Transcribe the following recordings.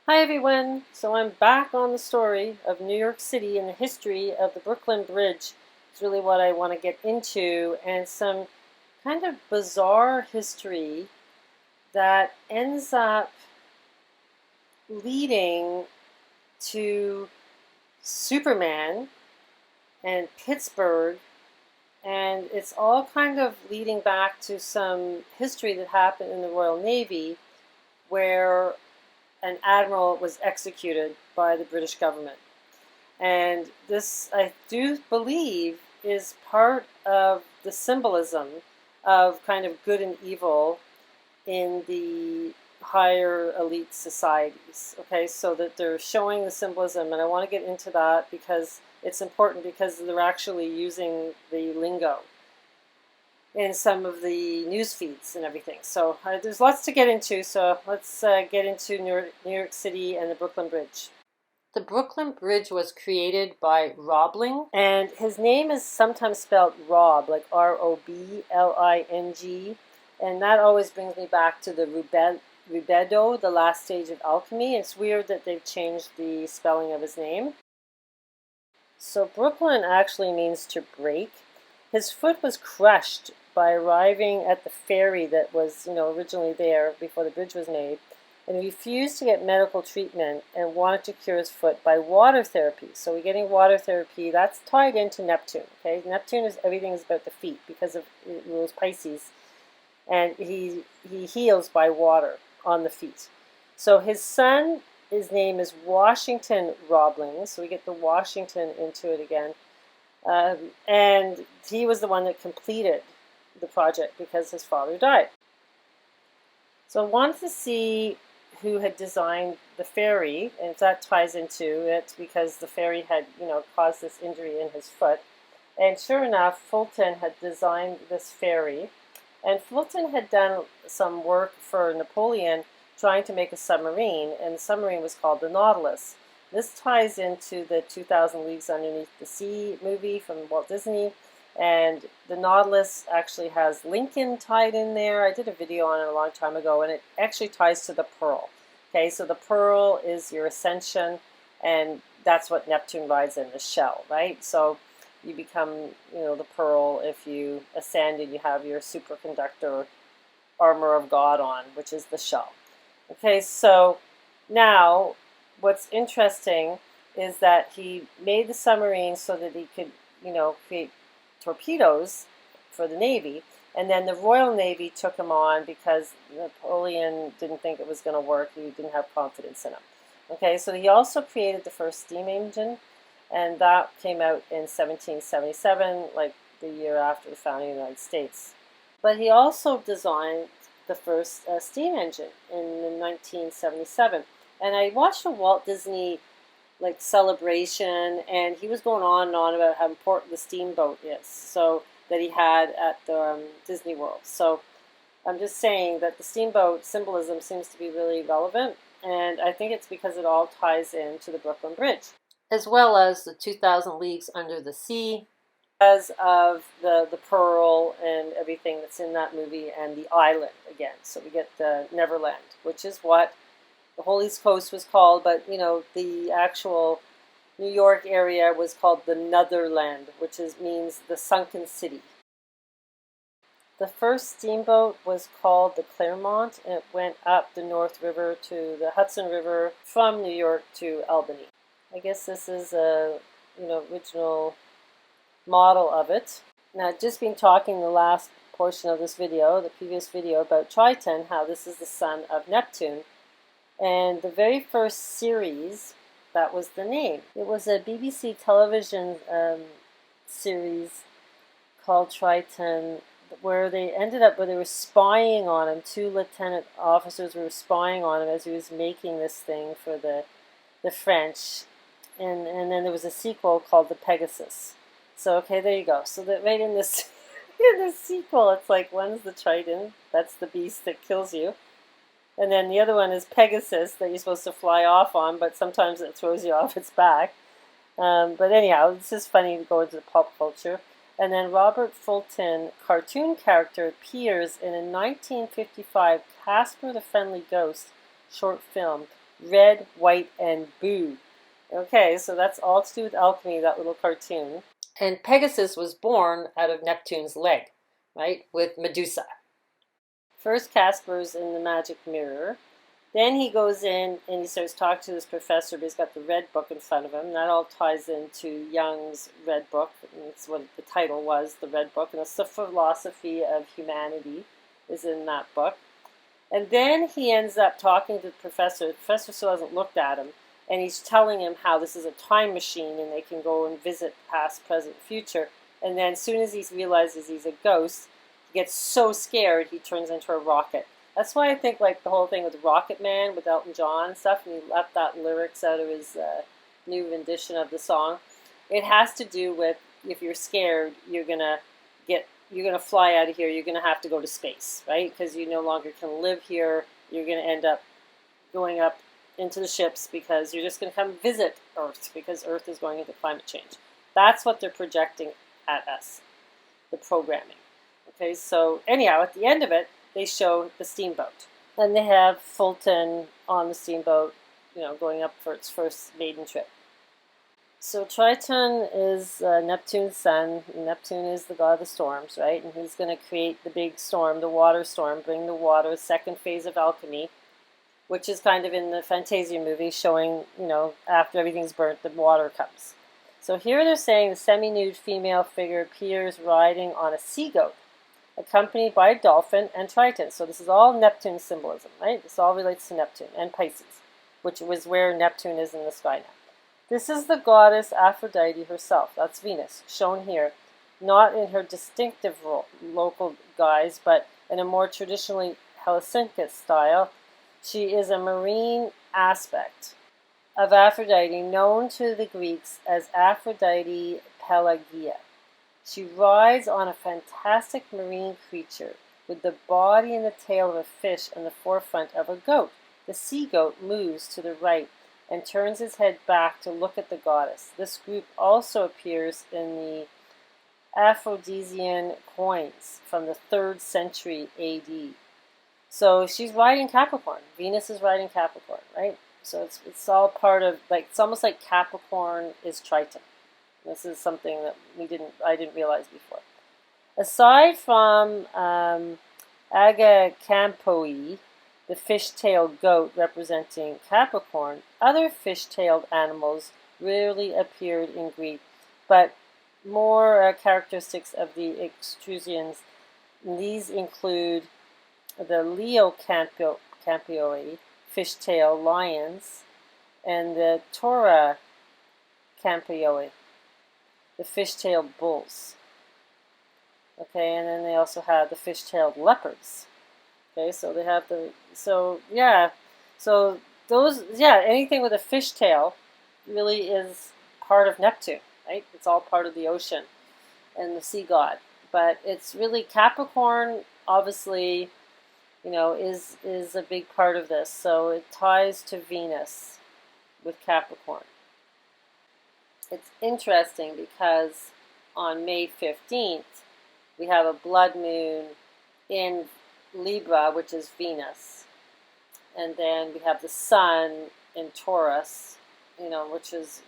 Hi everyone! So I'm back on the story of New York City and the history of the Brooklyn Bridge. It's really what I want to get into, and some kind of bizarre history that ends up leading to Superman and Pittsburgh, and it's all kind of leading back to some history that happened in the Royal Navy where an admiral was executed by the British government. And this, I do believe, is part of the symbolism of kind of good and evil in the higher elite societies. Okay, so that they're showing the symbolism, and I want to get into that because it's important, because they're actually using the lingo in some of the news feeds and everything. So there's lots to get into, so let's get into New York City and the Brooklyn Bridge. The Brooklyn Bridge was created by Robling, and his name is sometimes spelled Rob, like R-O-B-L-I-N-G, and that always brings me back to the rubedo, the last stage of alchemy. It's weird that they've changed the spelling of his name. So Brooklyn actually means to break. His foot was crushed by arriving at the ferry that was, originally there before the bridge was made, and he refused to get medical treatment and wanted to cure his foot by water therapy. So we're getting water therapy. That's tied into Neptune. Okay, Neptune is everything is about the feet because of it rules Pisces, and he heals by water on the feet. So his son, his name is Washington Roebling. So we get the Washington into it again. And he was the one that completed the project because his father died. So I wanted to see who had designed the ferry, and that ties into it because the ferry had, caused this injury in his foot. And sure enough, Fulton had designed this ferry, and Fulton had done some work for Napoleon trying to make a submarine, and the submarine was called the Nautilus. This ties into the 2000 Leagues Underneath the Sea movie from Walt Disney, and the Nautilus actually has Lincoln tied in there. I did a video on it a long time ago, and it actually ties to the Pearl. Okay, so the Pearl is your ascension, and that's what Neptune rides in, the shell, right? So you become, the Pearl if you ascend and you have your superconductor armor of God on, which is the shell. Okay, so now what's interesting is that he made the submarine so that he could, create torpedoes for the Navy, and then the Royal Navy took him on because Napoleon didn't think it was going to work. He didn't have confidence in him. Okay, so he also created the first steam engine, and that came out in 1777, like the year after the founding of the United States. But he also designed the first steam engine in 1977. And I watched a Walt Disney celebration, and he was going on and on about how important the Steamboat is, so that he had at the Disney World. So I'm just saying that the Steamboat symbolism seems to be really relevant, and I think it's because it all ties into the Brooklyn Bridge, as well as the 2000 Leagues Under the Sea, because of the Pearl and everything that's in that movie, and the island again. So we get the Neverland, which is what the whole East Coast was called, but the actual New York area was called the Netherland, which means the sunken city. The first steamboat was called the Claremont, and it went up the North River to the Hudson River from New York to Albany. I guess this is a original model of it. Now, I've just been talking the last portion of this video, the previous video, about Triton, how this is the son of Neptune. And the very first series, that was the name. It was a BBC television series called Triton, where they were spying on him. Two lieutenant officers were spying on him as he was making this thing for the French. And then there was a sequel called the Pegasus. So, okay, there you go. So that right in this, in this sequel, it's like, one's the Triton, that's the beast that kills you. And then the other one is Pegasus, that you're supposed to fly off on, but sometimes it throws you off its back. But anyhow, it's just funny to go into the pop culture. And then Robert Fulton cartoon character appears in a 1955 Casper the Friendly Ghost short film red, white, and boo. Okay, so that's all to do with alchemy, that little cartoon. And Pegasus was born out of Neptune's leg, right, with Medusa. First, Casper's in the magic mirror. Then he goes in and he starts talking to this professor, but he's got the red book in front of him. That all ties into Jung's red book, and that's what the title was, the red book. And the philosophy of humanity is in that book. And then he ends up talking to the professor. The professor still hasn't looked at him, and he's telling him how this is a time machine and they can go and visit past, present, future. And then as soon as he realizes he's a ghost, he gets so scared he turns into a rocket. That's why I think like the whole thing with Rocket Man with Elton John and stuff, and he left that lyrics out of his new rendition of the song. It has to do with if you're scared, you're gonna fly out of here. You're gonna have to go to space, right? Because you no longer can live here. You're gonna end up going up into the ships because you're just gonna come visit Earth because Earth is going into climate change. That's what they're projecting at us, the programming. Okay, so anyhow, at the end of it, they show the steamboat. And they have Fulton on the steamboat, going up for its first maiden trip. So Triton is Neptune's son. Neptune is the god of the storms, right? And he's going to create the big storm, the water storm, bring the water, second phase of alchemy, which is kind of in the Fantasia movie showing, after everything's burnt, the water comes. So here they're saying the semi-nude female figure appears riding on a sea goat, accompanied by a dolphin and Triton. So this is all Neptune symbolism, right? This all relates to Neptune and Pisces, which was where Neptune is in the sky now. This is the goddess Aphrodite herself. That's Venus, shown here, not in her distinctive local guise, but in a more traditionally Helsinki style. She is a marine aspect of Aphrodite, known to the Greeks as Aphrodite Pelagia. She rides on a fantastic marine creature with the body and the tail of a fish and the forefront of a goat. The sea goat moves to the right and turns his head back to look at the goddess. This group also appears in the Aphrodisian coins from the 3rd century AD. So she's riding Capricorn. Venus is riding Capricorn, right? So it's all part of, it's almost like Capricorn is Triton. This is something that I didn't realize before. Aside from Agacampoi, the fish-tailed goat representing Capricorn, other fish-tailed animals rarely appeared in Greek, but more characteristics of the Etruscans. These include the Leocampioi, fish-tailed lions, and the Toracampioi, the fish-tailed bulls. Okay, and then they also have the fish-tailed leopards. Okay, so they have anything with a fish tail really is part of Neptune, right? It's all part of the ocean and the sea god. But it's really Capricorn, obviously, is a big part of this. So it ties to Venus with Capricorn. It's interesting because on May 15th, we have a blood moon in Libra, which is Venus. And then we have the sun in Taurus, which is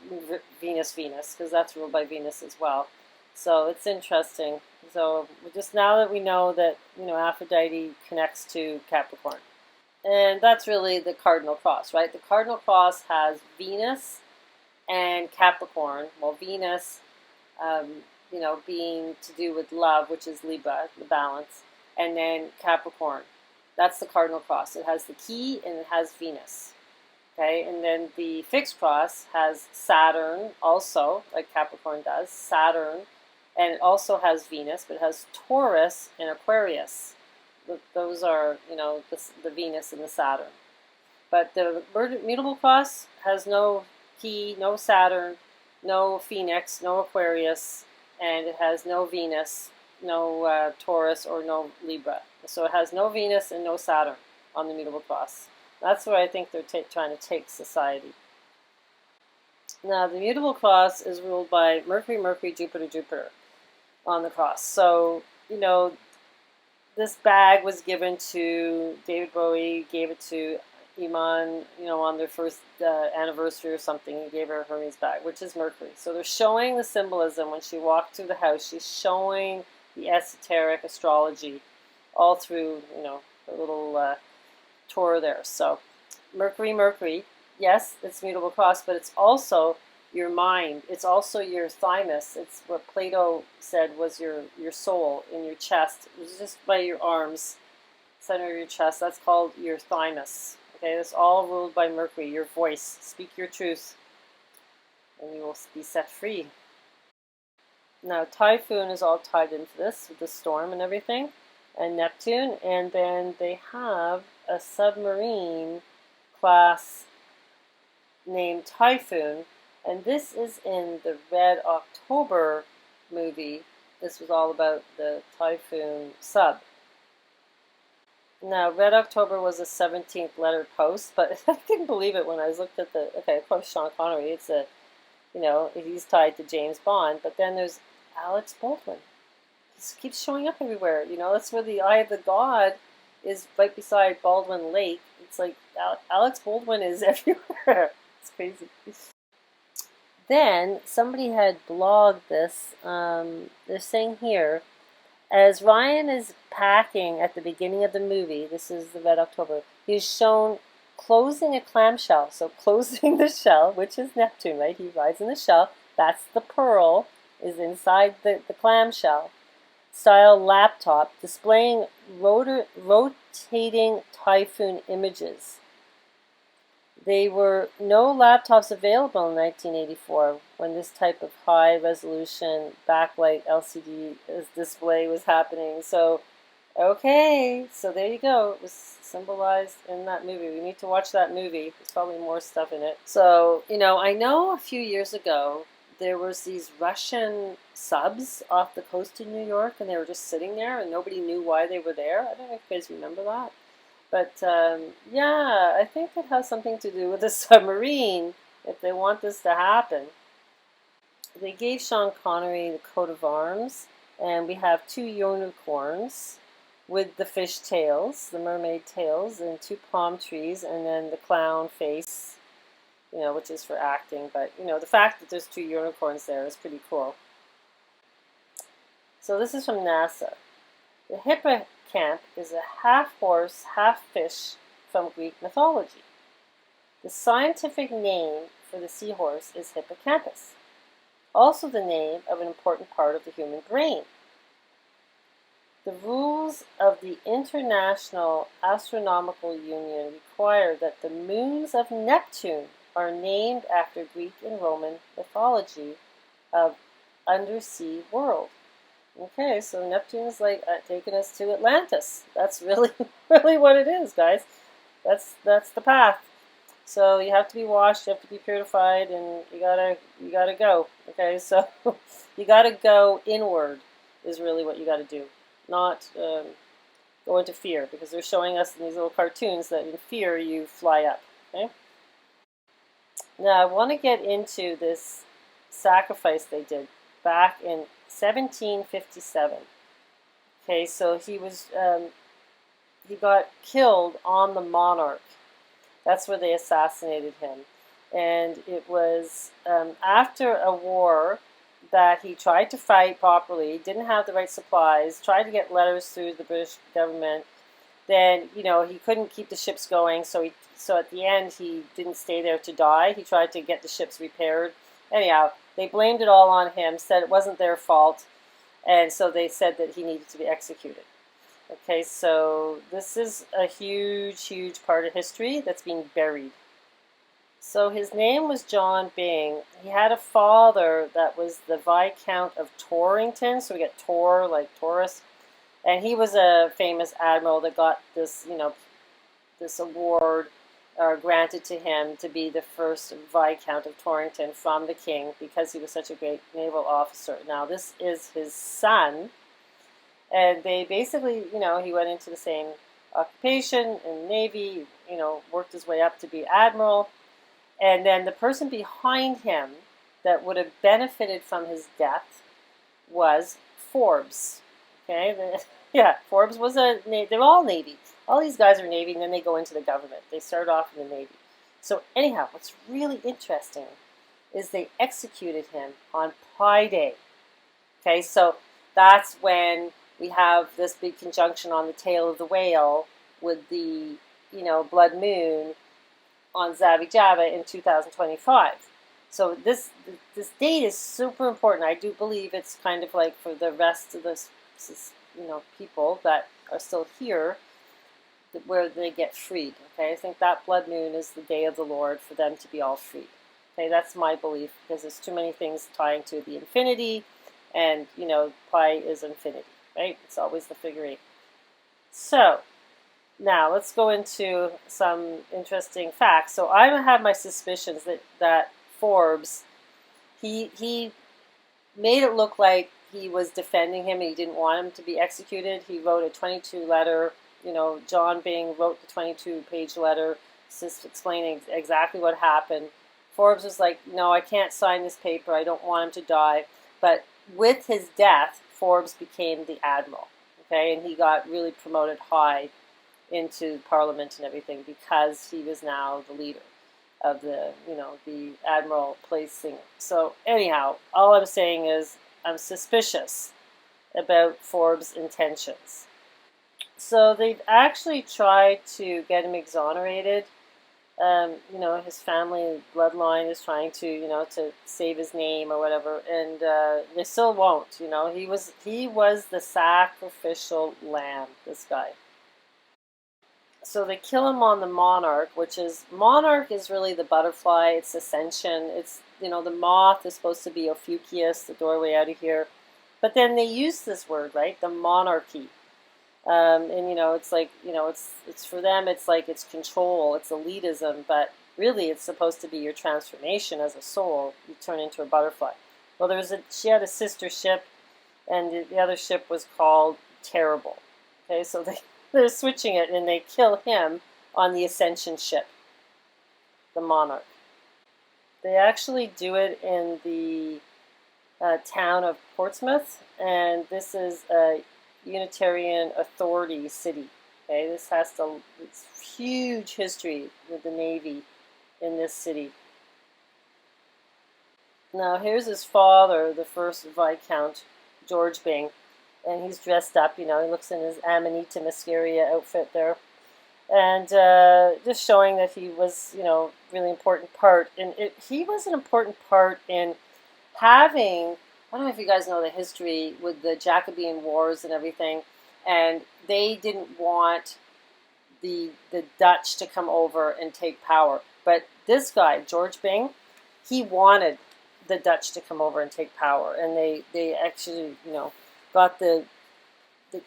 Venus, because that's ruled by Venus as well. So it's interesting. So just now that we know that, Aphrodite connects to Capricorn. And that's really the cardinal cross, right? The cardinal cross has Venus and Capricorn. Well, Venus, being to do with love, which is Libra, the balance. And then Capricorn. That's the cardinal cross. It has the key and it has Venus. Okay, and then the fixed cross has Saturn also, like Capricorn does, Saturn, and it also has Venus, but it has Taurus and Aquarius. Those are, the Venus and the Saturn. But the mutable cross has no key, no Saturn, no Phoenix, no Aquarius, and it has no Venus, no Taurus, or no Libra. So it has no Venus and no Saturn on the mutable cross. That's where I think they're trying to take society. Now, the mutable cross is ruled by Mercury, Mercury, Jupiter, Jupiter on the cross. So, this bag was given to David Bowie, gave it to, Iman, on their first anniversary or something, he gave her a Hermes bag, which is Mercury. So they're showing the symbolism when she walked through the house. She's showing the esoteric astrology all through, the little tour there. So Mercury, yes, it's mutable cross, but it's also your mind. It's also your thymus. It's what Plato said was your soul in your chest. It was just by your arms, center of your chest. That's called your thymus. Okay, that's all ruled by Mercury. Your voice. Speak your truth, and you will be set free. Now, Typhoon is all tied into this with the storm and everything, and Neptune, and then they have a submarine class named Typhoon, and this is in the Red October movie. This was all about the Typhoon sub. Now, Red October was a 17th letter post, but I couldn't believe it when I looked at of course, Sean Connery, it's he's tied to James Bond, but then there's Alex Baldwin. He keeps showing up everywhere, that's where the Eye of the God is, right beside Baldwin Lake. It's like Alex Baldwin is everywhere. It's crazy. Then somebody had blogged this. They're saying here, as Ryan is packing at the beginning of the movie, this is the Red October, he's shown closing a clamshell. So closing the shell, which is Neptune, right? He rides in the shell. That's the pearl, is inside the clamshell. Style laptop displaying rotating Typhoon images. There were no laptops available in 1984 when this type of high-resolution backlight LCD display was happening. So, okay, so there you go. It was symbolized in that movie. We need to watch that movie. There's probably more stuff in it. So, I know a few years ago there was these Russian subs off the coast of New York, and they were just sitting there, and nobody knew why they were there. I don't know if you guys remember that. But, yeah, I think it has something to do with the submarine, if they want this to happen. They gave Sean Connery the coat of arms, and we have 2 unicorns with the fish tails, the mermaid tails, and 2 palm trees, and then the clown face, which is for acting. But, the fact that there's 2 unicorns there is pretty cool. So this is from NASA. The hippocamp is a half-horse, half-fish from Greek mythology. The scientific name for the seahorse is hippocampus, also the name of an important part of the human brain. The rules of the International Astronomical Union require that the moons of Neptune are named after Greek and Roman mythology of undersea world. Okay, so Neptune is like taking us to Atlantis. That's really, really what it is, guys. That's the path. So you have to be washed, you have to be purified, and you gotta go. Okay, so you gotta go inward is really what you gotta do, not go into fear, because they're showing us in these little cartoons that in fear you fly up. Okay. Now I want to get into this sacrifice they did back in 1757. Okay, so he got killed on the Monarch. That's where they assassinated him. And it was after a war that he tried to fight properly, didn't have the right supplies, tried to get letters through the British government. Then, he couldn't keep the ships going, so at the end he didn't stay there to die. He tried to get the ships repaired. Anyhow, they blamed it all on him, said it wasn't their fault, and so they said that he needed to be executed. Okay, so this is a huge, huge part of history that's being buried. So his name was John Byng. He had a father that was the Viscount of Torrington, so we get Tor, like Taurus, and he was a famous admiral that got this, this award granted to him to be the first Viscount of Torrington from the king because he was such a great naval officer. Now this is his son, and they basically, he went into the same occupation in the Navy, worked his way up to be Admiral, and then the person behind him that would have benefited from his death was Forbes. Okay, yeah, Forbes was they're all Navy. All these guys are Navy, and then they go into the government. They start off in the Navy. So anyhow, what's really interesting is they executed him on Pi Day. Okay, so that's when we have this big conjunction on the tail of the whale with the, blood moon on Zavi Java in 2025. So this date is super important. I do believe it's kind of like for the rest of the people that are still here, where they get freed. Okay, I think that blood moon is the day of the Lord for them to be all freed. Okay, that's my belief, because there's too many things tying to the infinity, and pi is infinity, right? It's always the figure 8. So now let's go into some interesting facts. So I have my suspicions that Forbes, he made it look like he was defending him and he didn't want him to be executed. He wrote a 22 letter. John Byng wrote the 22-page letter just explaining exactly what happened. Forbes was like, no, I can't sign this paper. I don't want him to die. But with his death, Forbes became the Admiral. Okay, and he got really promoted high into Parliament and everything because he was now the leader of the Admiral placing. So anyhow, all I'm saying is I'm suspicious about Forbes' intentions. So they've actually tried to get him exonerated. His family bloodline is trying to, to save his name or whatever, and they still won't. He was the sacrificial lamb, this guy. So they kill him on the monarch, monarch is really the butterfly, it's ascension. It's, the moth is supposed to be Ophiuchus, the doorway out of here. But then they use this word, right? The monarchy. And it's like, it's for them, it's like it's control, it's elitism, but really it's supposed to be your transformation as a soul. You turn into a butterfly. Well, she had a sister ship, and the other ship was called Terrible. Okay, so they're switching it, and they kill him on the Ascension ship, the Monarch. They actually do it in the town of Portsmouth, and this is a Unitarian authority city. Okay, it's huge history with the Navy in this city. Now here's his father, the first Viscount, George Byng, and he's dressed up, he looks in his Amanita Muscaria outfit there, and just showing that he was, really important part, and he was an important part in having, I don't know if you guys know the history with the Jacobean Wars and everything, and they didn't want the Dutch to come over and take power. But this guy, George Byng, he wanted the Dutch to come over and take power, and they actually, got the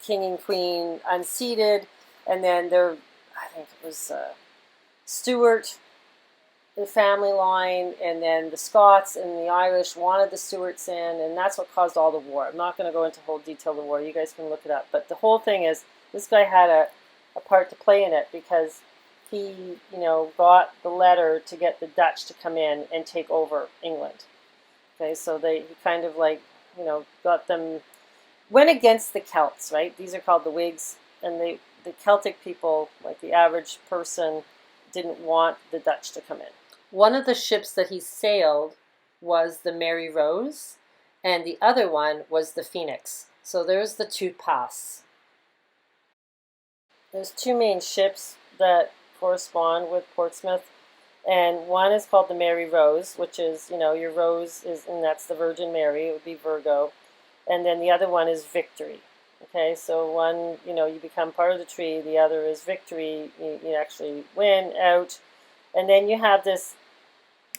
king and queen unseated, and then I think it was Stuart, the family line, and then the Scots and the Irish wanted the Stuarts in, and that's what caused all the war. I'm not going to go into whole detail of the war. You guys can look it up. But the whole thing is, this guy had a part to play in it because he, got the letter to get the Dutch to come in and take over England. Okay, so he kind of like, got them, went against the Celts, right? These are called the Whigs, and the Celtic people, like the average person, didn't want the Dutch to come in. One of the ships that he sailed was the Mary Rose, and the other one was the Phoenix. So there's the two paths. There's two main ships that correspond with Portsmouth, and one is called the Mary Rose, which is, your rose is, and that's the Virgin Mary, it would be Virgo, and then the other one is Victory. Okay, so one, you become part of the tree, the other is Victory, you actually win out, and then you have this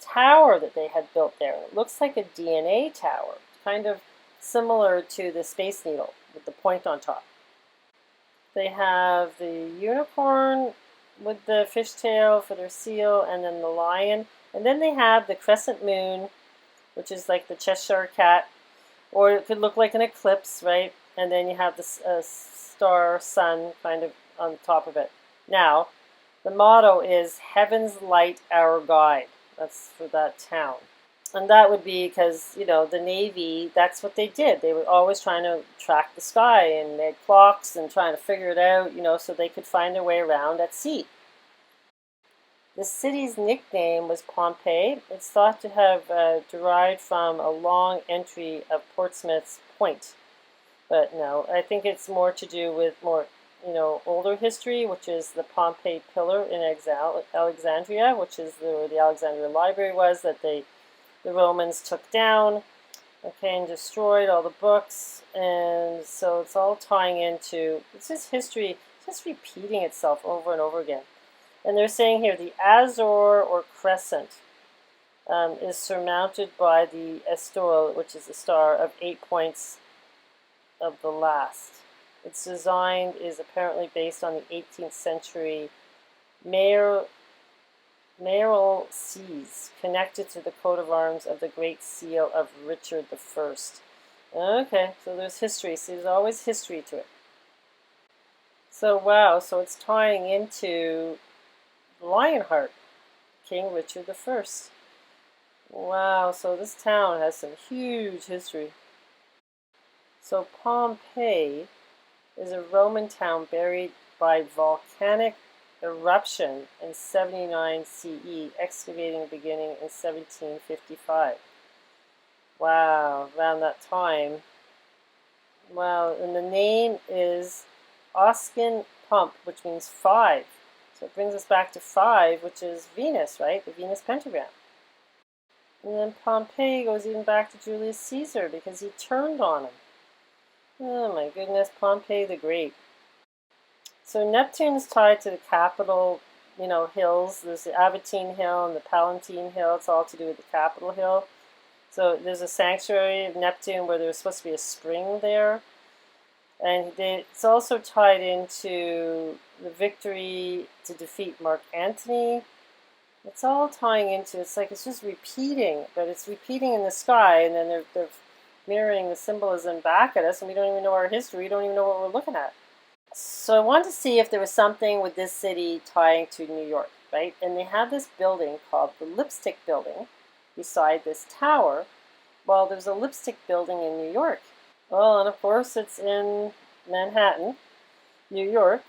tower that they had built there. It looks like a DNA tower, kind of similar to the Space Needle with the point on top. They have the unicorn with the fishtail for their seal, and then the lion, and then they have the crescent moon, which is like the Cheshire cat, or it could look like an eclipse, right? And then you have the star sun kind of on top of it. Now, the motto is "Heaven's Light, Our Guide." That's for that town. And that would be because, you know, the Navy, that's what they did. They were always trying to track the sky, and they had clocks and trying to figure it out, you know, so they could find their way around at sea. The city's nickname was Pompeii. It's thought to have derived from a long entry of Portsmouth's point. But no, I think it's more to do with more, you know, older history, which is the Pompeii Pillar in Alexandria, which is where the Alexandria Library was, that the Romans took down, okay, and destroyed all the books. And so it's all tying into, it's just history, just repeating itself over and over again. And they're saying here the azure or crescent is surmounted by the Estoril, which is the star of 8 points of the last. Its design is apparently based on the 18th century mayoral seas connected to the coat of arms of the Great Seal of Richard I. Okay, so there's history. So there's always history to it. So wow, so it's tying into Lionheart, King Richard I. Wow, so this town has some huge history. So Pompeii is a Roman town buried by volcanic eruption in 79 CE, excavating beginning in 1755. Wow, around that time. Wow, and the name is Oscan Pump, which means 5. So it brings us back to 5, which is Venus, right? The Venus pentagram. And then Pompeii goes even back to Julius Caesar because he turned on him. Oh my goodness, Pompeii the Great. So Neptune's tied to the capital, you know, hills. There's the Aventine Hill and the Palatine Hill. It's all to do with the Capitol Hill. So there's a sanctuary of Neptune where there's supposed to be a spring there. And it's also tied into the victory to defeat Mark Antony. It's all tying into, it's like it's just repeating, but it's repeating in the sky, and then they're mirroring the symbolism back at us, and we don't even know our history. We don't even know what we're looking at. So I wanted to see if there was something with this city tying to New York, right? And they have this building called the Lipstick Building beside this tower. Well, there's a lipstick building in New York. Well, and of course it's in Manhattan, New York,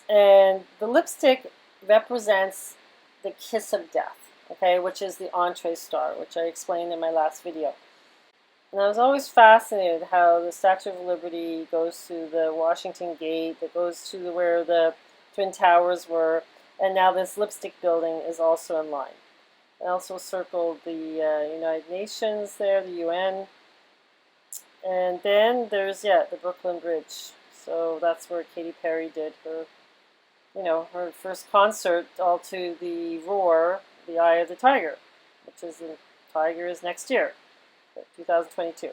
and the lipstick represents the kiss of death, okay, which is the entree star, which I explained in my last video. And I was always fascinated how the Statue of Liberty goes to the Washington Gate, that goes to where the Twin Towers were, and now this lipstick building is also in line. I also circled the United Nations there, the UN. And then there's, the Brooklyn Bridge. So that's where Katy Perry did her, her first concert, all to the roar, The Eye of the Tiger, which is the tiger is next year, 2022.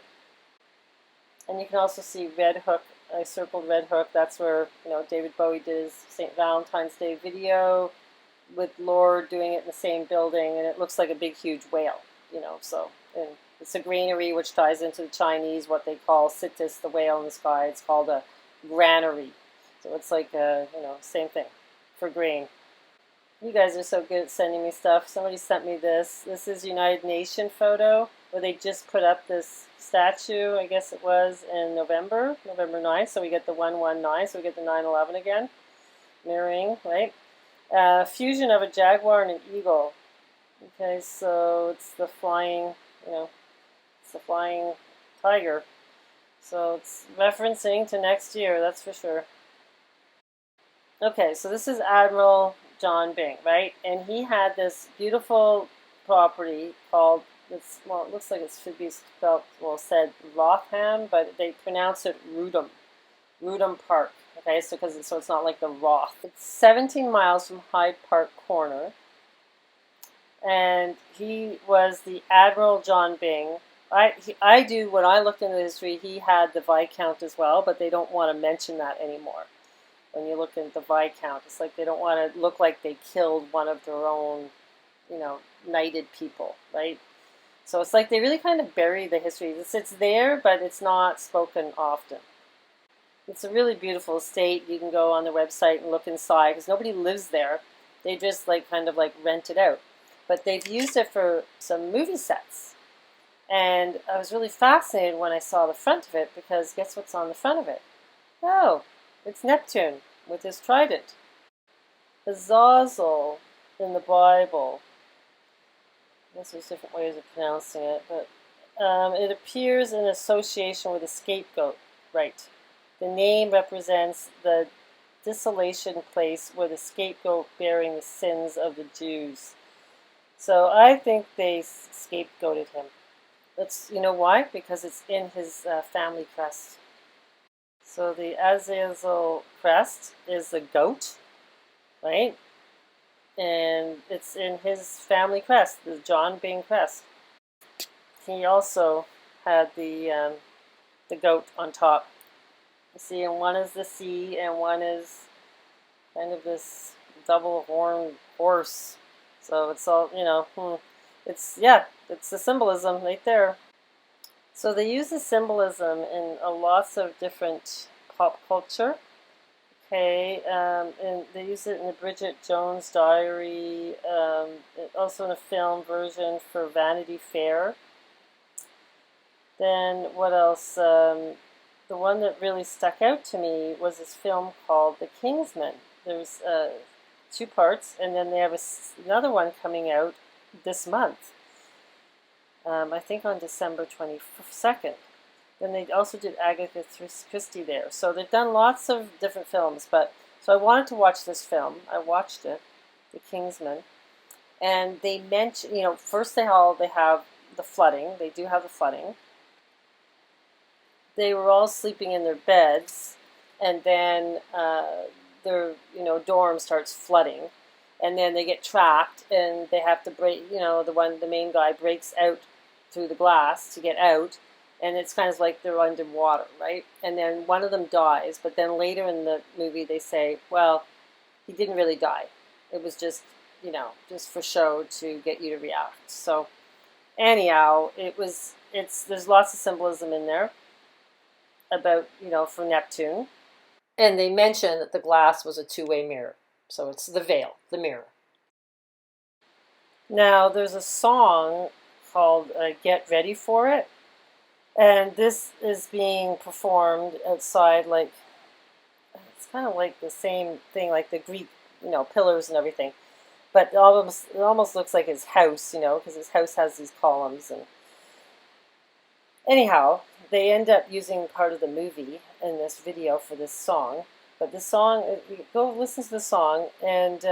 And you can also see Red Hook. I circled Red Hook. That's where, David Bowie did his St. Valentine's Day video with Lorde doing it in the same building, and it looks like a big, huge whale, so... And it's a granary, which ties into the Chinese, what they call Sitis, the whale in the sky. It's called a granary. So it's like, same thing for grain. You guys are so good at sending me stuff. Somebody sent me this. This is United Nations photo where they just put up this statue, I guess it was, in November 9th. So we get the 119, so we get the 9/11 again. Mirroring, right? Fusion of a jaguar and an eagle. Okay, so it's the flying... it's the flying tiger. So it's referencing to next year, that's for sure. Okay, so this is Admiral John Byng, right? And he had this beautiful property called, it looks like it should be spelled, said Rotham, but they pronounce it Rudham Park. Okay, so it's not like the Roth. It's 17 miles from Hyde Park Corner. And he was the Admiral John Byng. I do, when I looked into history, he had the Viscount as well, but they don't want to mention that anymore. When you look at the Viscount, it's like they don't want to look like they killed one of their own, knighted people, right? So it's like they really kind of bury the history. It's there, but it's not spoken often. It's a really beautiful estate. You can go on the website and look inside, because nobody lives there. They just kind of rent it out. But they've used it for some movie sets. And I was really fascinated when I saw the front of it, because guess what's on the front of it? Oh, it's Neptune with his trident. Azazel in the Bible. I guess there's different ways of pronouncing it, but it appears in association with a scapegoat, right? The name represents the desolation place where the scapegoat bearing the sins of the Jews. So I think they scapegoated him. You know why? Because it's in his family crest. So the Azazel crest is a goat, right? And it's in his family crest, the John Byng crest. He also had the goat on top. You see, and one is the sea, and one is kind of this double-horned horse. So it's all, it's the symbolism right there. So they use the symbolism in lots of different pop culture. Okay, and they use it in the Bridget Jones Diary, also in a film version for Vanity Fair. Then what else? The one that really stuck out to me was this film called The Kingsmen. There's 2 parts, and then they have another one coming out this month. I think on December 22nd. Then they also did Agatha Christie there. So they've done lots of different films. So I wanted to watch this film. I watched it, The Kingsmen. And they mention, first they have the flooding. They do have the flooding. They were all sleeping in their beds, and then their dorm starts flooding, and then they get trapped, and they have to break. The main guy breaks out through the glass to get out, and it's kind of like they're underwater, right? And then one of them dies, but then later in the movie they say, well, he didn't really die. It was just for show to get you to react. So anyhow, there's lots of symbolism in there about, for Neptune. And they mention that the glass was a two-way mirror. So it's the veil, the mirror. Now, there's a song called Get Ready For It. And this is being performed outside, it's kind of like the same thing, like the Greek, pillars and everything. But it almost looks like his house, because his house has these columns. And anyhow, they end up using part of the movie in this video for this song. But this song, go listen to the song, and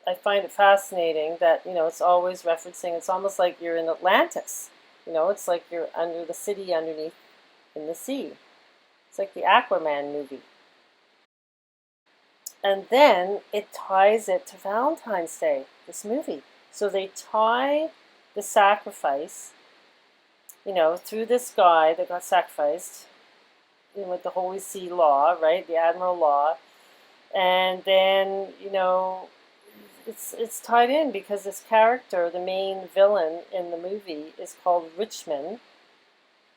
I find it fascinating that, it's always referencing, it's almost like you're in Atlantis. It's like you're under the city underneath in the sea. It's like the Aquaman movie. And then it ties it to Valentine's Day, this movie. So they tie the sacrifice, through this guy that got sacrificed with the Holy See law, right? The Admiral law. And then, it's tied in because this character, the main villain in the movie, is called Richmond.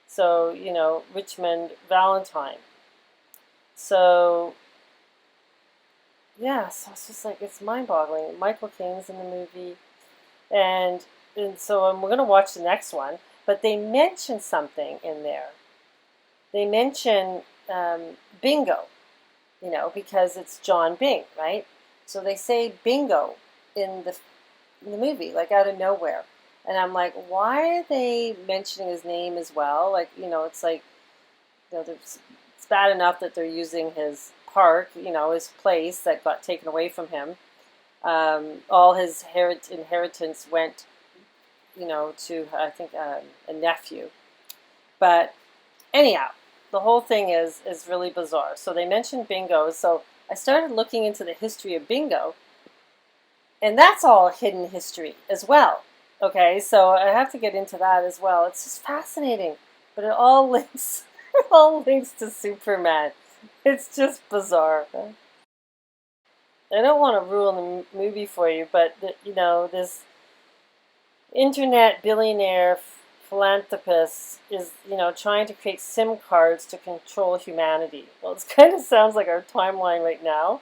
So, Richmond Valentine. So, yeah, so it's just it's mind-boggling. Michael Caine's in the movie. And so we're going to watch the next one. But they mention something in there. They mention bingo, because it's John Byng, right? So they say bingo in the movie, out of nowhere. And I'm like, why are they mentioning his name as well? It's it's bad enough that they're using his park, his place that got taken away from him. All his inheritance went, to, I think, a nephew. But anyhow, the whole thing is really bizarre. So they mentioned bingo. So I started looking into the history of bingo. And that's all hidden history as well. Okay, so I have to get into that as well. It's just fascinating. But it all links, to Superman. It's just bizarre. I don't want to ruin the movie for you, but, this internet billionaire philanthropist is, trying to create SIM cards to control humanity. Well, it kind of sounds like our timeline right now.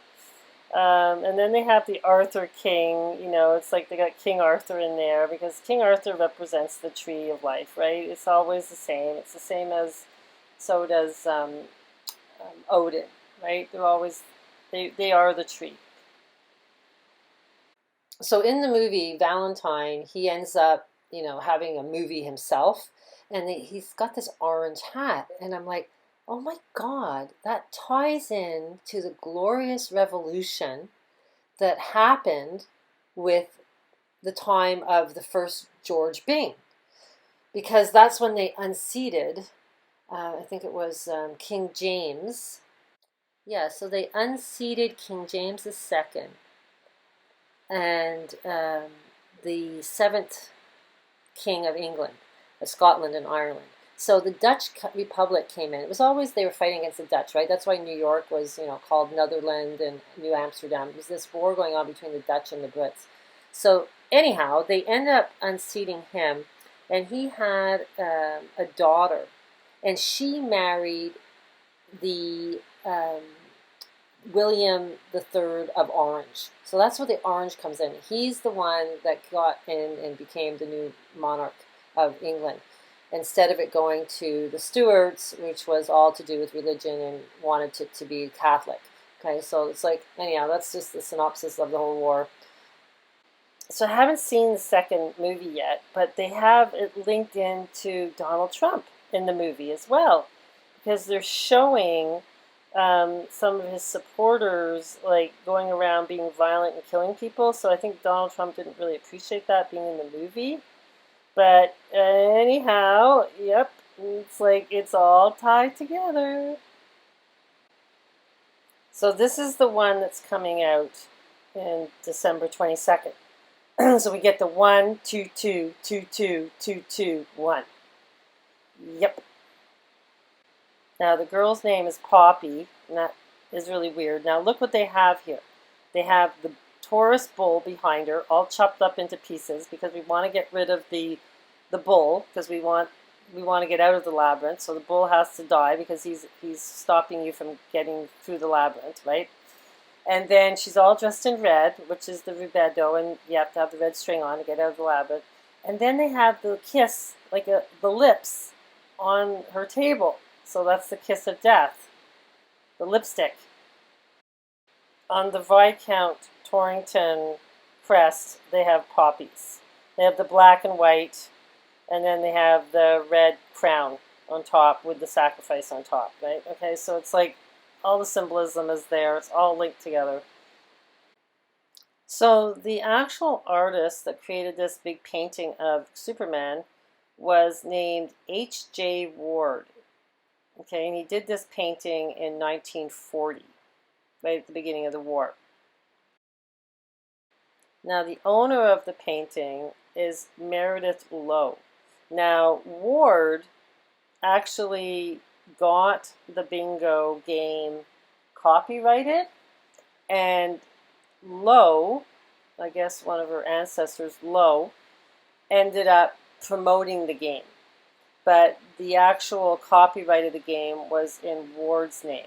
And then they have the Arthur King, you know, it's like they got King Arthur in there because King Arthur represents the tree of life, right? It's always the same. It's the same as, so does Odin, right? They're always, they are the tree. So in the movie Valentine, he ends up, you know, having a movie himself, and he's got this orange hat, and I'm like, oh my God, that ties in to the glorious revolution that happened with the time of the first George Byng, because that's when they unseated, I think it was King James. Yeah, so they unseated King James II and the seventh King of England, of Scotland and Ireland. So the Dutch Republic came in. It was always they were fighting against the Dutch, right? That's why New York was, you know, called Netherland and New Amsterdam. It was this war going on between the Dutch and the Brits. So anyhow, they ended up unseating him, and he had a daughter, and she married the William III of Orange. So that's where the orange comes in. He's the one that got in and became the new monarch of England, instead of it going to the Stuarts, which was all to do with religion and wanted to be Catholic. Okay, so it's like, anyhow, that's just the synopsis of the whole war. So I haven't seen the second movie yet, but they have it linked into Donald Trump in the movie as well, because they're showing some of his supporters like going around being violent and killing people. So I think Donald Trump didn't really appreciate that being in the movie. But anyhow, yep, it's like it's all tied together. So this is the one that's coming out in December 22nd. So we get the 1, 2, 2, 2, 2, 2, 2, 1. Yep. Now the girl's name is Poppy, and that is really weird. Now look what they have here. They have the Taurus bull behind her, all chopped up into pieces because we want to get rid of the bull, because we want to get out of the labyrinth. So the bull has to die because he's stopping you from getting through the labyrinth, right? And then she's all dressed in red, which is the rubedo, and you have to have the red string on to get out of the labyrinth. And then they have the kiss, like the lips on her table. So that's the kiss of death, the lipstick. On the Viscount Torrington crest, they have poppies. They have the black and white, and then they have the red crown on top with the sacrifice on top, right? Okay, so it's like all the symbolism is there. It's all linked together. So the actual artist that created this big painting of Superman was named H.J. Ward. Okay, and he did this painting in 1940, right at the beginning of the war. Now the owner of the painting is Meredith Lowe. Now Ward actually got the bingo game copyrighted, and Lowe, I guess one of her ancestors, Lowe, ended up promoting the game. But the actual copyright of the game was in Ward's name.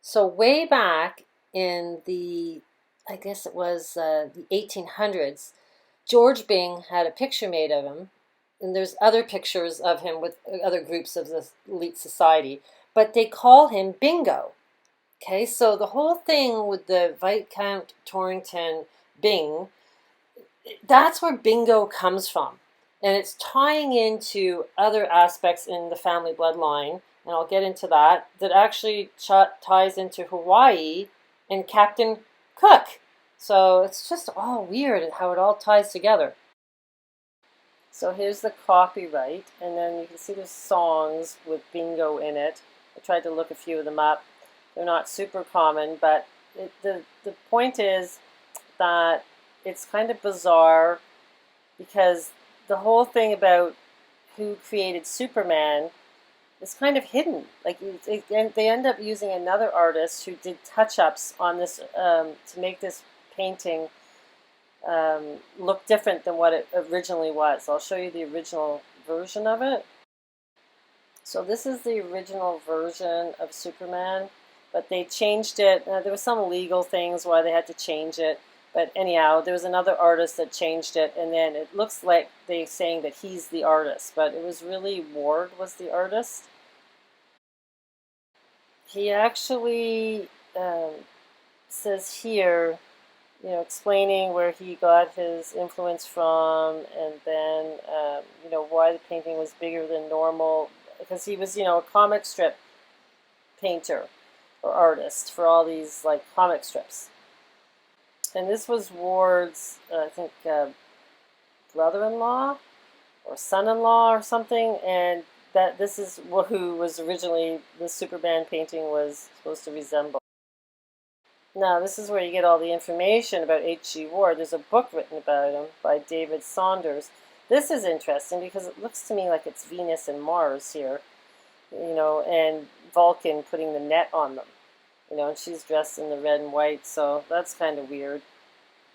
So way back in the, I guess it was the 1800s, George Byng had a picture made of him, and there's other pictures of him with other groups of the elite society, but they call him Bingo. Okay, so the whole thing with the Viscount Torrington Byng, that's where bingo comes from. And it's tying into other aspects in the family bloodline, and I'll get into that, that actually ties into Hawaii and Captain Cook. So it's just all weird how it all ties together. So here's the copyright, and then you can see there's songs with bingo in it. I tried to look a few of them up. They're not super common, but the point is that it's kind of bizarre because the whole thing about who created Superman is kind of hidden. Like they end up using another artist who did touch-ups on this to make this painting look different than what it originally was. I'll show you the original version of it. So this is the original version of Superman, but they changed it. There were some legal things why they had to change it. But anyhow, there was another artist that changed it, and then it looks like they're saying that he's the artist, but it was really Ward was the artist. He actually says here, explaining where he got his influence from, and then, why the painting was bigger than normal, because he was, a comic strip painter or artist for all these, like, comic strips. And this was Ward's, I think, brother-in-law or son-in-law or something, and that this is who was originally the Superman painting was supposed to resemble. Now, this is where you get all the information about H.G. Ward. There's a book written about him by David Saunders. This is interesting because it looks to me like it's Venus and Mars here, and Vulcan putting the net on them. And she's dressed in the red and white, so that's kind of weird.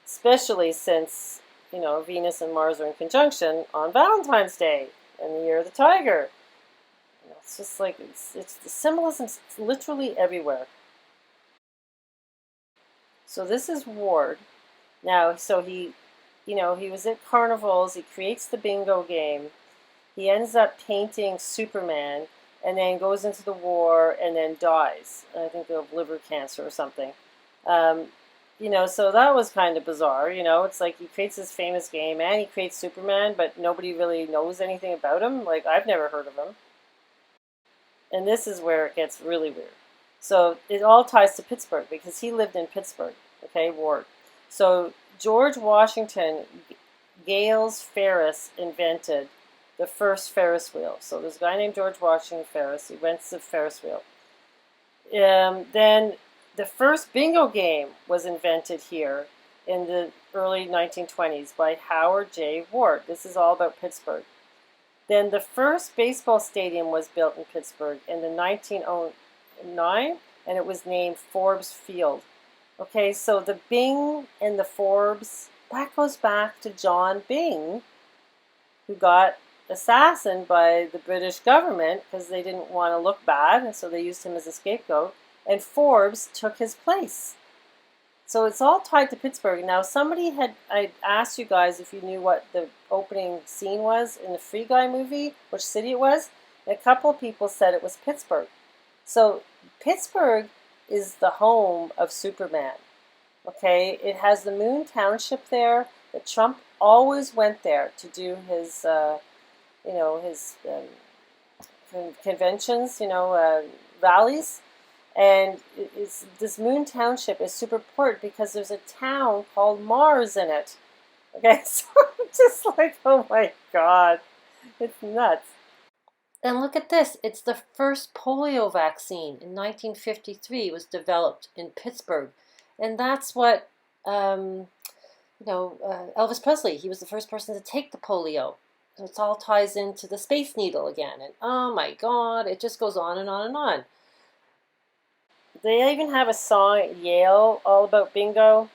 Especially since, Venus and Mars are in conjunction on Valentine's Day in the year of the tiger. It's just like, it's the symbolism's literally everywhere. So this is Ward. Now, so he was at carnivals, he creates the bingo game, he ends up painting Superman, and then goes into the war and then dies. I think of liver cancer or something. So that was kind of bizarre. It's like he creates this famous game and he creates Superman, but nobody really knows anything about him. Like, I've never heard of him. And this is where it gets really weird. So it all ties to Pittsburgh because he lived in Pittsburgh, okay, Ward. So George Washington Gales Ferris invented the first Ferris wheel. So there's a guy named George Washington Ferris. He invents the Ferris wheel. Then the first bingo game was invented here in the early 1920s by Howard J. Ward. This is all about Pittsburgh. Then the first baseball stadium was built in Pittsburgh in the 1909, and it was named Forbes Field. Okay, so the Byng and the Forbes, that goes back to John Byng, who got assassinated by the British government because they didn't want to look bad, and so they used him as a scapegoat, and Forbes took his place. So it's all tied to Pittsburgh. Now, I asked you guys if you knew what the opening scene was in the Free Guy movie, which city it was. And a couple of people said it was Pittsburgh. So Pittsburgh is the home of Superman. Okay, it has the Moon Township there. That Trump always went there to do his, conventions, rallies. And this Moon Township is super important because there's a town called Mars in it. Okay, so I'm just like, oh my God, it's nuts. And look at this. It's the first polio vaccine in 1953 was developed in Pittsburgh. And that's what, Elvis Presley, he was the first person to take the polio. So it all ties into the Space Needle again. And oh my God, it just goes on and on and on. They even have a song at Yale all about bingo.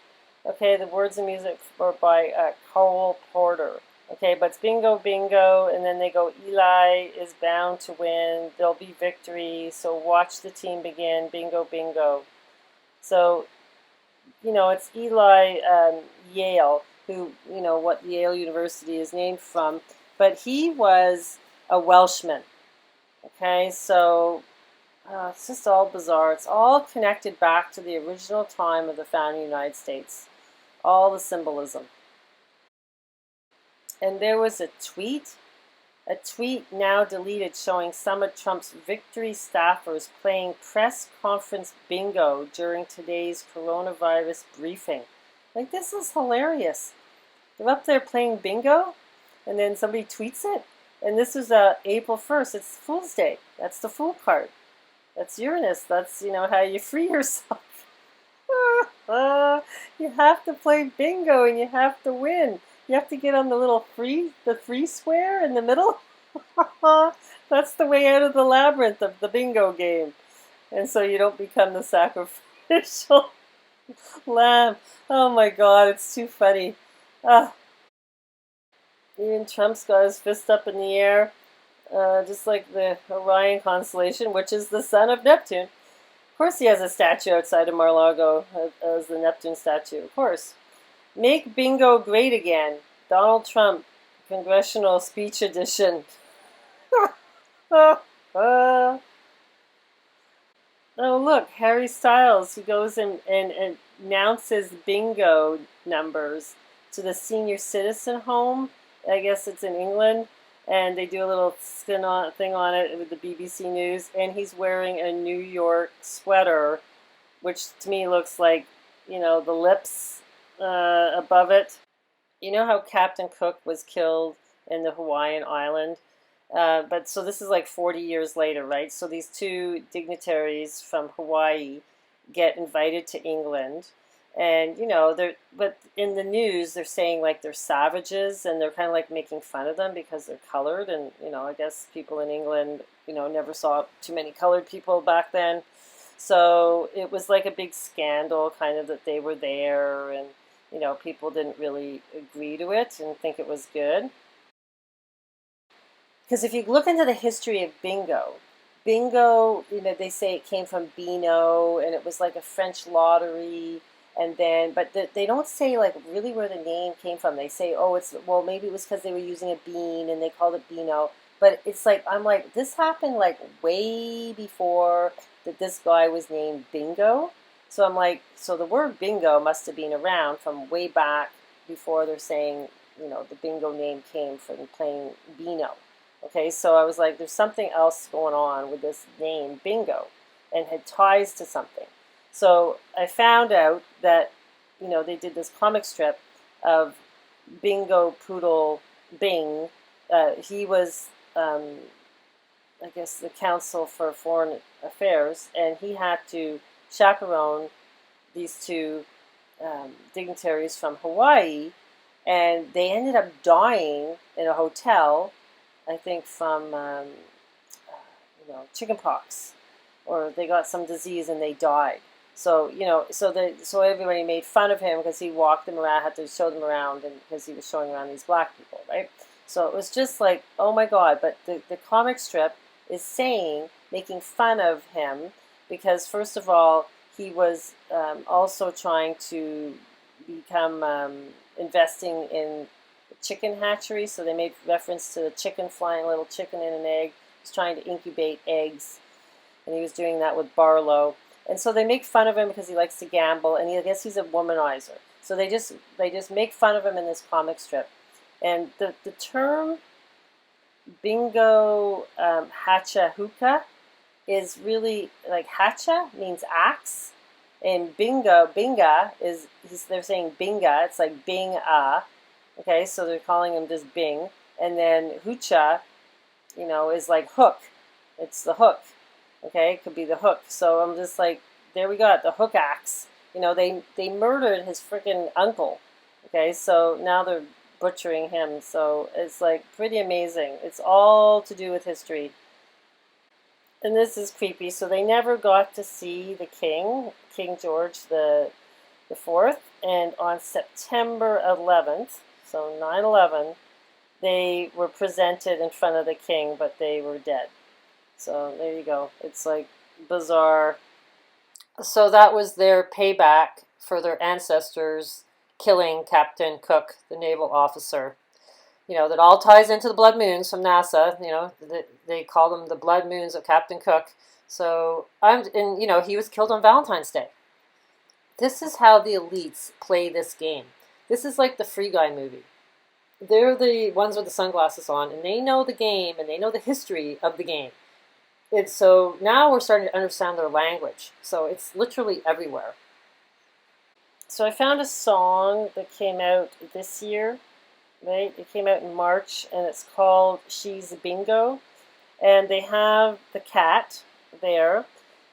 Okay, the words and music are by Cole Porter. Okay, but it's bingo, bingo, and then they go, Eli is bound to win. There'll be victory, so watch the team begin. Bingo, bingo. So, it's Eli Yale, who, what Yale University is named from. But he was a Welshman. Okay, so it's just all bizarre. It's all connected back to the original time of the founding United States. All the symbolism. And there was a tweet now deleted showing some of Trump's victory staffers playing press conference bingo during today's coronavirus briefing. Like, this is hilarious. They're up there playing bingo, and then somebody tweets it. And this is April 1st. It's Fool's Day. That's the Fool card. That's Uranus. That's, how you free yourself. You have to play bingo and you have to win. You have to get on the free square in the middle. That's the way out of the labyrinth of the bingo game. And so you don't become the sacrificial lamb. Oh my God, it's too funny. Even Trump's got his fist up in the air, just like the Orion constellation, which is the son of Neptune. course he has a statue outside of Mar-a-Lago as the Neptune statue, of course. Make bingo great again. Donald Trump, Congressional Speech Edition. Oh, look, Harry Styles, he goes and announces bingo numbers to the senior citizen home. I guess it's in England. And they do a little thing on it with the BBC News. And he's wearing a New York sweater, which to me looks like, the lips above it. You know how Captain Cook was killed in the Hawaiian island? But so this is like 40 years later, right? So these two dignitaries from Hawaii get invited to England, and but in the news they're saying like they're savages, and they're kind of like making fun of them because they're colored, and I guess people in England never saw too many colored people back then, so it was like a big scandal kind of that they were there, and people didn't really agree to it and think it was good. Because if you look into the history of bingo, they say it came from Beano, and it was like a French lottery, and then, but they don't say like really where the name came from. They say, oh, maybe it was because they were using a bean and they called it Beano. But it's like, I'm like, this happened like way before that this guy was named Bingo. So I'm like, so the word bingo must have been around from way back before they're saying, the bingo name came from playing Beano. Okay, so I was like, there's something else going on with this name, Bingo, and had ties to something. So I found out that, they did this comic strip of Bingo Poodle Byng. He was, I guess, the Council for Foreign Affairs, and he had to chaperone these two dignitaries from Hawaii, and they ended up dying in a hotel, I think from, chicken pox, or they got some disease and they died. So, so everybody made fun of him because he walked them around, had to show them around, and because he was showing around these black people, right? So it was just like, oh my God, but the comic strip is making fun of him because, first of all, he was also trying to become investing in chicken hatchery, so they made reference to the chicken flying, a little chicken in an egg. He's trying to incubate eggs, and he was doing that with Barlow. And so they make fun of him because he likes to gamble, and I guess he's a womanizer. So they just make fun of him in this comic strip. And the term bingo hacha hookah is really like hacha means axe, and binga is they're saying binga. It's like bing-a. Okay, so they're calling him just Byng. And then hucha, is like hook. It's the hook. Okay, it could be the hook. So I'm just like, there we got the hook axe. They murdered his freaking uncle. Okay, so now they're butchering him. So it's like pretty amazing. It's all to do with history. And this is creepy. So they never got to see the king, King George the Fourth. And on September 11th, so 9/11, they were presented in front of the king, but they were dead. So there you go. It's like bizarre. So that was their payback for their ancestors killing Captain Cook, the naval officer. That all ties into the blood moons from NASA. They call them the blood moons of Captain Cook. So he was killed on Valentine's Day. This is how the elites play this game. This is like the Free Guy movie. They're the ones with the sunglasses on, and they know the game, and they know the history of the game. And so now we're starting to understand their language. So it's literally everywhere. So I found a song that came out this year, right? It came out in March, and it's called She's Bingo. And they have the cat there.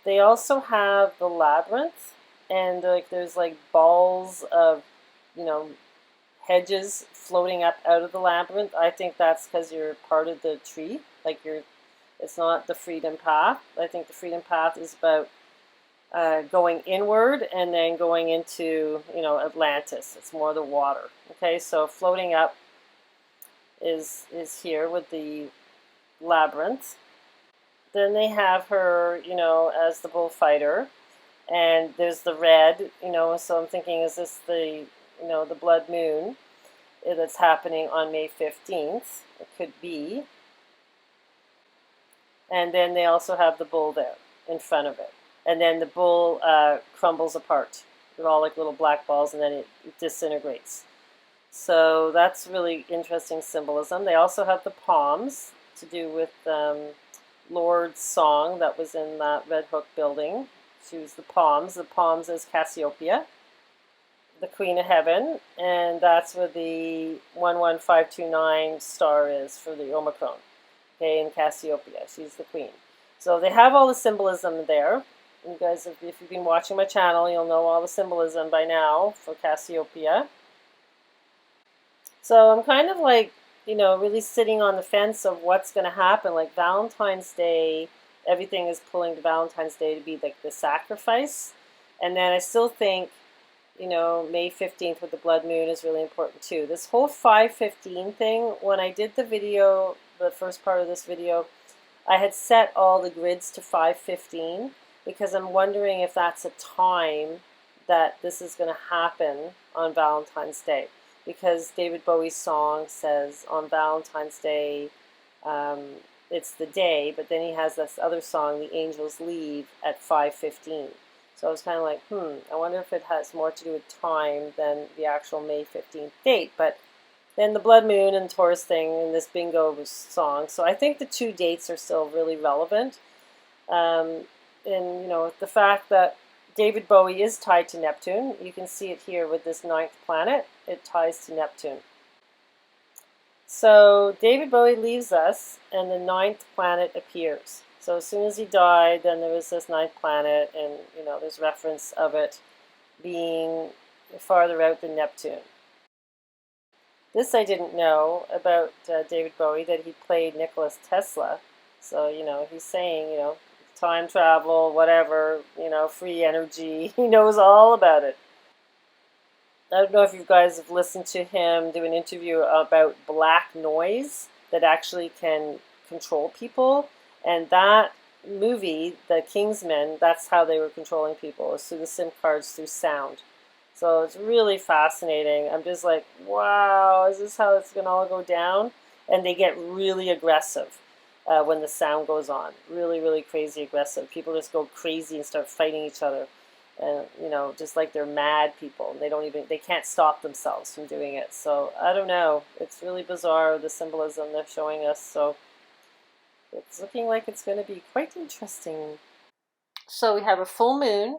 They also have the labyrinth, and there's like balls of, hedges floating up out of the labyrinth. I think that's because you're part of the tree. It's not the freedom path. I think the freedom path is about going inward and then going into, Atlantis. It's more the water. Okay, so floating up is here with the labyrinth. then they have her, you know, as the bullfighter. And there's the red, you know, so I'm thinking, is this the, you know, the blood moon that's happening on May 15th? It could be. And then they also have the bull there in front of it. And then the bull crumbles apart. They're all like little black balls, and then it disintegrates. So that's really interesting symbolism. They also have the palms to do with Lord's song that was in that Red Hook building. She was the palms. The palms is Cassiopeia, the Queen of Heaven, and that's where the 11529 star is for the Omicron. Okay, in Cassiopeia, she's the queen. So they have all the symbolism there. You guys, if you've been watching my channel, you'll know all the symbolism by now for Cassiopeia. So I'm kind of like, you know, really sitting on the fence of what's going to happen. Like Valentine's Day, everything is pulling to Valentine's Day to be like the sacrifice. And then I still think, you know, May 15th with the blood moon is really important too. This whole 515 thing, when I did the video, the first part of this video, I had set all the grids to 515 because I'm wondering if that's a time that this is going to happen on Valentine's Day. Because David Bowie's song says on Valentine's Day, it's the day, but then he has this other song, The Angels Leave, at 5:15. So I was kind of like, I wonder if it has more to do with time than the actual May 15th date. But then the blood moon and Taurus thing in this bingo song. So I think the two dates are still really relevant. And, you know, the fact that David Bowie is tied to Neptune. You can see it here with this 9th planet. It ties to Neptune. So David Bowie leaves us and the 9th planet appears. So as soon as he died, then there was this 9th planet, and you know, there's reference of it being farther out than Neptune. This I didn't know about David Bowie, that he played Nikola Tesla. So, you know, he's saying, you know, time travel, whatever, you know, free energy. He knows all about it. I don't know if you guys have listened to him do an interview about black noise that actually can control people. And that movie, the Kingsmen, that's how they were controlling people, is through the SIM cards, through sound. So it's really fascinating. I'm just like, wow, is this how it's going to all go down? And they get really aggressive when the sound goes on. Really, really crazy aggressive. People just go crazy and start fighting each other. And, you know, just like they're mad people. They can't stop themselves from doing it. So I don't know. It's really bizarre, the symbolism they're showing us. So it's looking like it's going to be quite interesting. So we have a full moon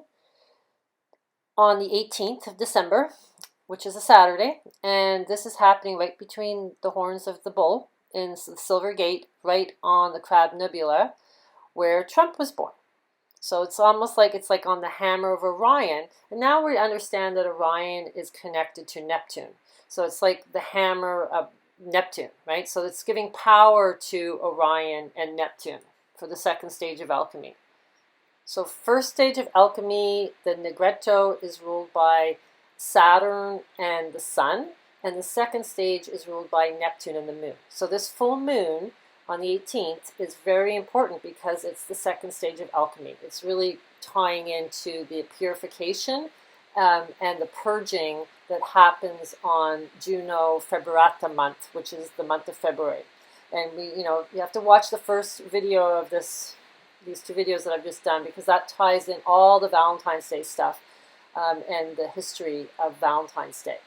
on the 18th of December, which is a Saturday, and this is happening right between the horns of the bull in the Silver Gate, right on the Crab Nebula, where Trump was born. So it's almost like it's like on the hammer of Orion, and now we understand that Orion is connected to Neptune. So it's like the hammer of Neptune, right? So it's giving power to Orion and Neptune for the second stage of alchemy. So first stage of alchemy, the Negretto is ruled by Saturn and the Sun, and the second stage is ruled by Neptune and the Moon. So this full moon on the 18th is very important because it's the second stage of alchemy. It's really tying into the purification and the purging that happens on Juno Februata month, which is the month of February. And you have to watch the first video of these two videos that I've just done, because that ties in all the Valentine's Day stuff and the history of Valentine's Day.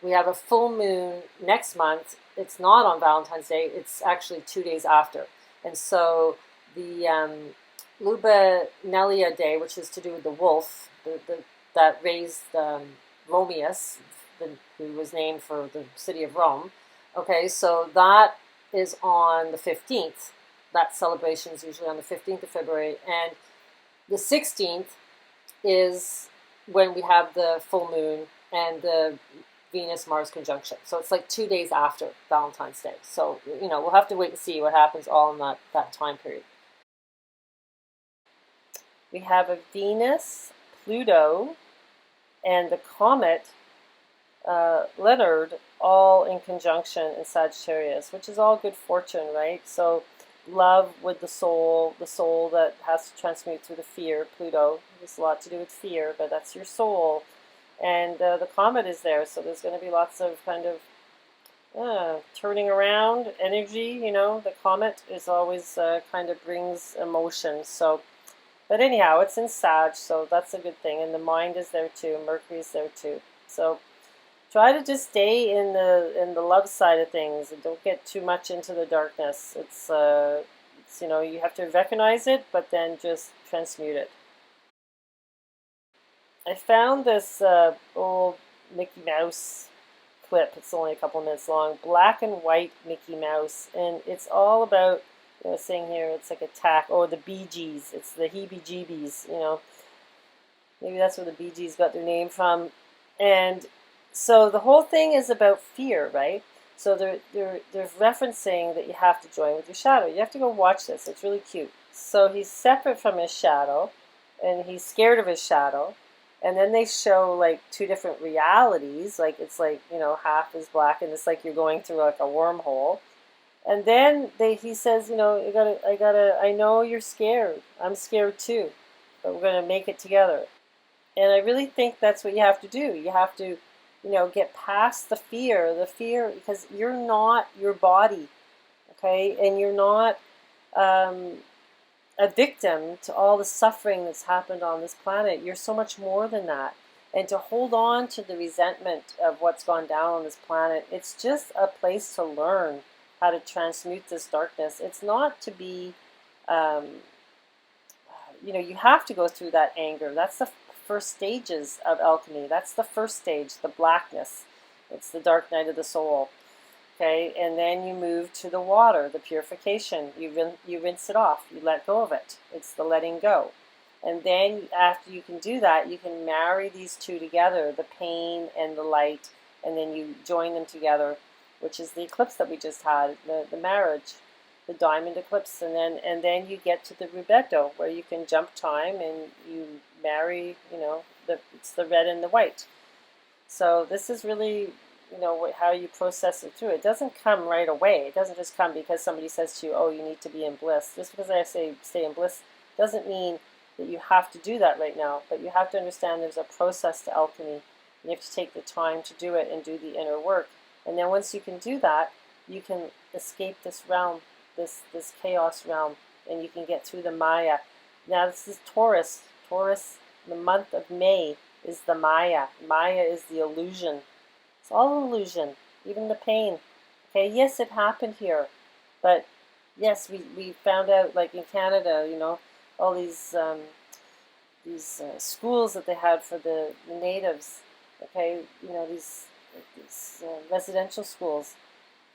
We have a full moon next month. It's not on Valentine's Day. It's actually 2 days after. And so the Lubanelia Day, which is to do with the wolf, that raised Romeus, who was named for the city of Rome. Okay, so that is on the 15th. That celebration is usually on the 15th of February. And the 16th is when we have the full moon and the Venus-Mars conjunction. So it's like 2 days after Valentine's Day. So, we'll have to wait and see what happens all in that time period. We have a Venus, Pluto, and the comet Leonard all in conjunction in Sagittarius, which is all good fortune, right? So love with the soul that has to transmute through the fear. Pluto, there's a lot to do with fear, but that's your soul. And the comet is there, so there's going to be lots of kind of turning around energy. The comet is always kind of brings emotion. So, but anyhow, it's in Sag, so that's a good thing. And the mind is there too. Mercury's there too. So try to just stay in the love side of things and don't get too much into the darkness. It's you have to recognize it, but then just transmute it. I found this old Mickey Mouse clip. It's only a couple minutes long. Black and white Mickey Mouse, and it's all about saying here it's like attack. Oh, the Bee Gees. It's the heebie-jeebies. Maybe that's where the Bee Gees got their name from. And so the whole thing is about fear, right? So they're referencing that you have to join with your shadow. You have to go watch this. It's really cute. So he's separate from his shadow, and he's scared of his shadow. And then they show like two different realities. Like it's like half is black, and it's like you're going through like a wormhole. And then he says, I know you're scared. I'm scared too, but we're gonna make it together. And I really think that's what you have to do. You have to get past the fear, because you're not your body, okay? And you're not a victim to all the suffering that's happened on this planet. You're so much more than that. And to hold on to the resentment of what's gone down on this planet, it's just a place to learn how to transmute this darkness. It's not to be, you have to go through that anger. That's the first stages of alchemy. That's the first stage, the blackness. It's the dark night of the soul. Okay, and then you move to the water, the purification. You rinse it off. You let go of it. It's the letting go. And then after you can do that, you can marry these two together, the pain and the light, and then you join them together, which is the eclipse that we just had, the marriage, the diamond eclipse. And then you get to the rubedo, where you can jump time and you marry, it's the red and the white. So this is really how you process it through. It doesn't come right away. It doesn't just come because somebody says to you, oh, you need to be in bliss. Just because I say stay in bliss doesn't mean that you have to do that right now, but you have to understand there's a process to alchemy. You have to take the time to do it and do the inner work. And then once you can do that, you can escape this realm, this chaos realm, and you can get through the Maya. Now this is Taurus. Taurus, the month of May, is the Maya. Maya is the illusion. It's all illusion, even the pain. Okay, yes, it happened here, but yes, we found out, like in Canada, all these schools that they had for the natives. Okay, these residential schools.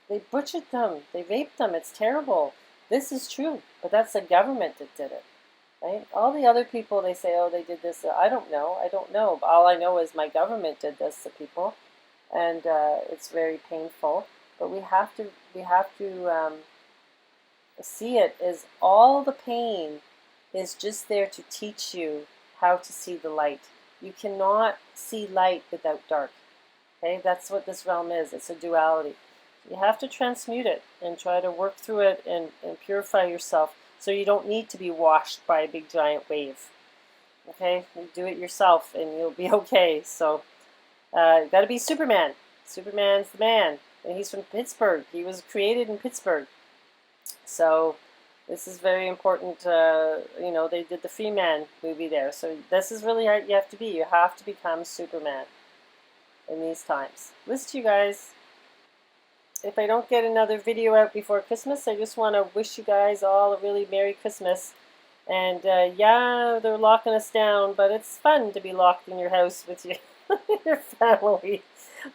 They butchered them. They raped them. It's terrible. This is true, but that's the government that did it. Right? All the other people, they say, oh, they did this. I don't know. But all I know is my government did this to people. And it's very painful, but we have to see it as all the pain is just there to teach you how to see the light. You cannot see light without dark. Okay, that's what this realm is. It's a duality. You have to transmute it and try to work through it and purify yourself, so you don't need to be washed by a big giant wave. Okay, you do it yourself and you'll be okay. So got to be Superman. Superman's the man. And he's from Pittsburgh. He was created in Pittsburgh. So this is very important. They did the Free Man movie there. So this is really how you have to be. You have to become Superman in these times. Listen to you guys. If I don't get another video out before Christmas, I just want to wish you guys all a really Merry Christmas. And yeah, they're locking us down, but it's fun to be locked in your house with your family.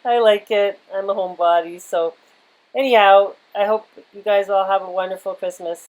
I like it. I'm a homebody. So anyhow, I hope you guys all have a wonderful Christmas.